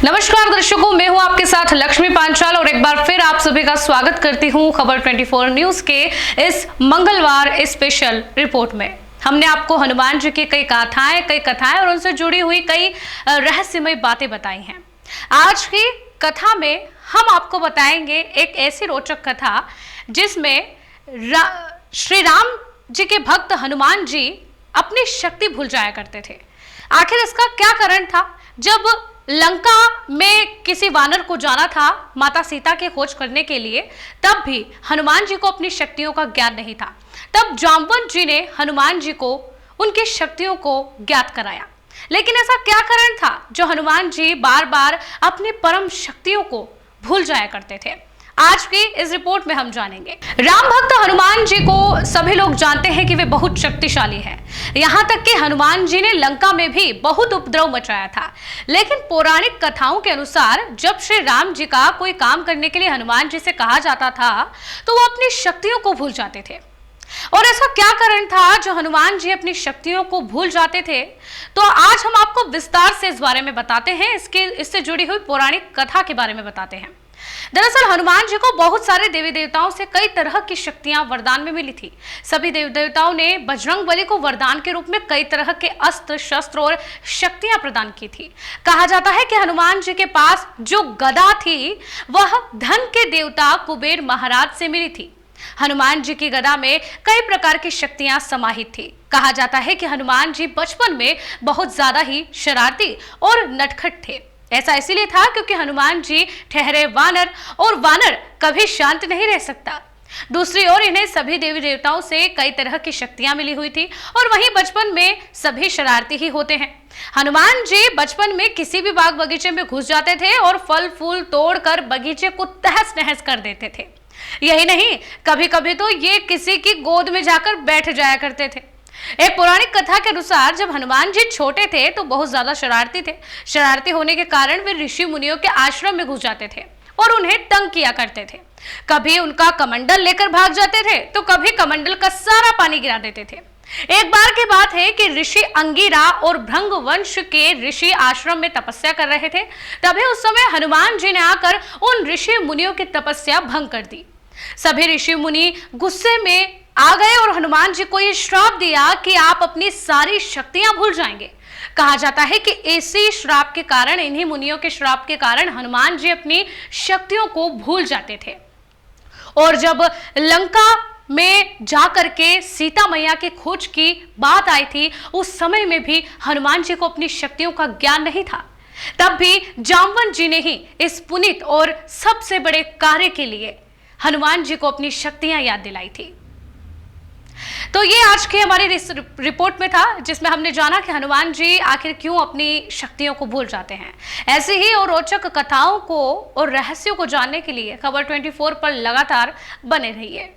नमस्कार दर्शकों, मैं हूं आपके साथ लक्ष्मी पांचाल और एक बार फिर आप सभी का स्वागत करती हूं खबर 24 न्यूज के इस मंगलवार स्पेशल रिपोर्ट में। हमने आपको हनुमान जी की कई कथाएं और उनसे जुड़ी हुई कई रहस्यमय बातें बताई हैं। आज की कथा में हम आपको बताएंगे एक ऐसी रोचक कथा जिसमें श्री राम जी के भक्त हनुमान जी अपनी शक्ति भूल जाया करते थे। आखिर इसका क्या कारण था? जब लंका में किसी वानर को जाना था माता सीता की खोज करने के लिए, तब भी हनुमान जी को अपनी शक्तियों का ज्ञान नहीं था। तब जाम्बवंत जी ने हनुमान जी को उनकी शक्तियों को ज्ञात कराया। लेकिन ऐसा क्या कारण था जो हनुमान जी बार बार अपनी परम शक्तियों को भूल जाया करते थे? आज की इस रिपोर्ट में हम जानेंगे। राम भक्त हनुमान जी को सभी लोग जानते हैं कि वे बहुत शक्तिशाली हैं। यहाँ तक कि हनुमान जी ने लंका में भी बहुत उपद्रव मचाया था। लेकिन पौराणिक कथाओं के अनुसार जब श्री राम जी का कोई काम करने के लिए हनुमान जी से कहा जाता था तो वो अपनी शक्तियों को भूल जाते थे। और ऐसा क्या कारण था जो हनुमान जी अपनी शक्तियों को भूल जाते थे? तो आज हम आपको विस्तार से इस बारे में बताते हैं, इससे जुड़ी हुई पौराणिक कथा के बारे में बताते हैं। दरअसल हनुमान जी को बहुत सारे देवी देवताओं से कई तरह की शक्तियां वरदान में मिली थी। सभी देवी देवताओं ने बजरंगबली को वरदान के रूप में कई तरह के अस्त्र शस्त्र और शक्तियां प्रदान की थी। कहा जाता है कि हनुमान जी के पास जो गदा थी वह धन के देवता कुबेर महाराज से मिली थी। हनुमान जी की गदा में कई प्रकार की शक्तियां समाहित थी। कहा जाता है कि हनुमान जी बचपन में बहुत ज्यादा ही शरारती और नटखट थे। ऐसा इसीलिए था क्योंकि हनुमान जी ठहरे वानर और वानर कभी शांत नहीं रह सकता। दूसरी ओर इन्हें सभी देवी देवताओं से कई तरह की शक्तियां मिली हुई थी और वहीं बचपन में सभी शरारती ही होते हैं। हनुमान जी बचपन में किसी भी बाग बगीचे में घुस जाते थे और फल फूल तोड़कर बगीचे को तहस नहस कर देते थे। यही नहीं, कभी कभी तो ये किसी की गोद में जाकर बैठ जाया करते थे। एक पौराणिक कथा के अनुसार जब हनुमान जी छोटे थे तो बहुत ज्यादा शरारती थे। शरारती होने के कारण वे ऋषि मुनियों के आश्रम में घुस जाते थे और उन्हें तंग किया करते थे। कभी उनका कमंडल लेकर भाग जाते थे तो कभी कमंडल का सारा पानी गिरा देते थे। एक बार की बात है कि ऋषि अंगिरा और भृंग वंश के ऋषि आश्रम में तपस्या कर रहे थे। तभी उस समय हनुमान जी ने आकर उन ऋषि मुनियों की तपस्या भंग कर दी। सभी ऋषि मुनि गुस्से में आ गए और हनुमान जी को यह श्राप दिया कि आप अपनी सारी शक्तियां भूल जाएंगे। कहा जाता है कि इसी श्राप के कारण, इन्हीं मुनियों के श्राप के कारण हनुमान जी अपनी शक्तियों को भूल जाते थे। और जब लंका में जाकर के सीता मैया की खोज की बात आई थी, उस समय में भी हनुमान जी को अपनी शक्तियों का ज्ञान नहीं था। तब भी जाम्बवंत जी ने ही इस पुनीत और सबसे बड़े कार्य के लिए हनुमान जी को अपनी शक्तियां याद दिलाई थी। तो ये आज की हमारी रिपोर्ट में था, जिसमें हमने जाना कि हनुमान जी आखिर क्यों अपनी शक्तियों को भूल जाते हैं। ऐसे ही और रोचक कथाओं को और रहस्यों को जानने के लिए खबर 24 पर लगातार बने रहिए।